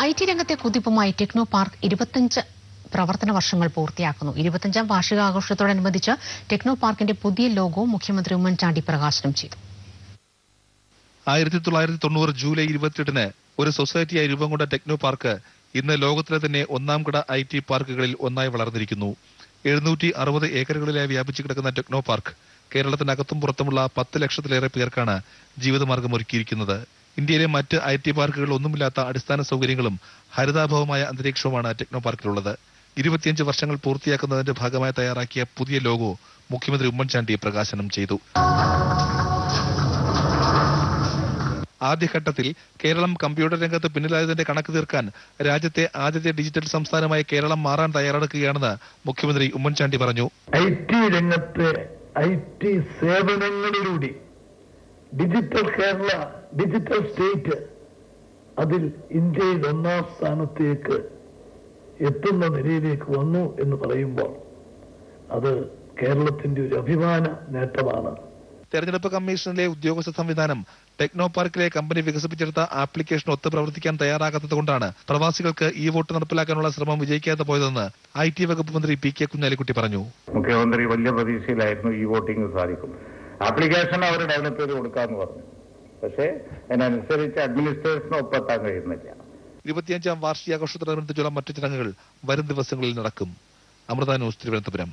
IT രംഗത്തെ കുതിപ്പുമായി techno park 25 പ്രവർത്തന വർഷങ്ങൾ പൂർത്തിയാക്കുന്നു. 25ാം വാർഷികാഘോഷത്തോടനുബന്ധിച്ച് ടെക്നോ പാർക്കിന്റെ പുതിയ ലോഗോ മുഖ്യമന്ത്രി ഉമ്മൻചാണ്ടി പ്രകാശനം ചെയ്തു. 1990 ജൂലൈ 28-ന് ഒരു സൊസൈറ്റിയായി രൂപം കൊണ്ട ടെക്നോ പാർക്ക് ഇന്ന് ലോകത്തിലെ തന്നെ ഒന്നാം കിട IT പാർക്കുകളിൽ ഒന്നായി വളർന്നിരിക്കുന്നു. 760 ഏക്കറുകളിലായി വ്യാപിച്ചു കിടക്കുന്ന ടെക്നോ പാർക്ക് കേരളത്തിനകത്തും പുറത്തുമുള്ള 10 ലക്ഷത്തിലേറെ പേർക്കാണ് ജീവിതമാർഗം ഒരുക്കിയിരിക്കുന്നത്. ഇന്ത്യയിലെ മറ്റ് IT പാർക്കുകൾ ഒന്നുമില്ലാത്ത അടിസ്ഥാന സൗകര്യങ്ങളും ഹരിതാഭവുമായ അന്തരീക്ഷവുമാണ് ടെക്നോ പാർക്കിലുള്ളത്. 25 വർഷങ്ങൾ പൂർത്തിയാക്കുന്നതിന്റെ ഭാഗമായി തയ്യാറാക്കിയ പുതിയ ലോഗോ മുഖ്യമന്ത്രി ഉമ്മൻചാണ്ടി പ്രകാശനം ചെയ്തു. ആദ്യഘട്ടത്തിൽ കേരളം കമ്പ്യൂട്ടർ രംഗത്ത് പിന്നിലായതിന്റെ കണക്ക് തീർക്കാൻ രാജ്യത്തെ ആദ്യത്തെ ഡിജിറ്റൽ സംസ്ഥാനമായി കേരളം മാറാൻ തയ്യാറെടുക്കുകയാണെന്ന് മുഖ്യമന്ത്രി ഉമ്മൻചാണ്ടി പറഞ്ഞു. IT രംഗത്തെ IT സേവനങ്ങളിലൂടെ ഡിജിറ്റൽ കേരള, ഡിജിറ്റൽ സ്റ്റേറ്റ്, അതിൽ ഇന്ത്യയിൽ ഒന്നാം സ്ഥാനത്തേക്ക് എത്തുന്ന നിലയിലേക്ക് വന്നു എന്ന് പറയുമ്പോൾ അത് കേരളത്തിന്റെ ഒരു അഭിമാന നേട്ടമാണ്. തെരഞ്ഞെടുപ്പ് കമ്മീഷനിലെ ഉദ്യോഗസ്ഥ സംവിധാനം ടെക്നോ പാർക്കിലെ കമ്പനി വികസിപ്പിച്ചെടുത്ത ആപ്ലിക്കേഷൻ ഒത്ത് പ്രവർത്തിക്കാൻ തയ്യാറാകാത്തതുകൊണ്ടാണ് പ്രവാസികൾക്ക് ഈ വോട്ട് നടപ്പിലാക്കാനുള്ള ശ്രമം വിജയിക്കാതെ പോയതെന്ന് IT വകുപ്പ് മന്ത്രി PK കുഞ്ഞാലിക്കുട്ടി പറഞ്ഞു. മുഖ്യമന്ത്രി വലിയ പ്രതീക്ഷയിലായിരുന്നു ഈ വോട്ടിംഗ് സാധിക്കും. ആപ്ലിക്കേഷൻ അവർ ഡെവലപ്പ് ചെയ്ത് കൊടുക്കാമെന്ന് പറഞ്ഞു. പക്ഷേ അതിനനുസരിച്ച് അഡ്മിനിസ്ട്രേഷന് ഒപ്പെത്താൻ കഴിയുന്നില്ല. 25ാം വാർഷികാഘോഷത്തോടനുബന്ധിച്ചുള്ള മറ്റു ചടങ്ങുകൾ വരും ദിവസങ്ങളിൽ നടക്കും. അമൃത ന്യൂസ്, തിരുവനന്തപുരം.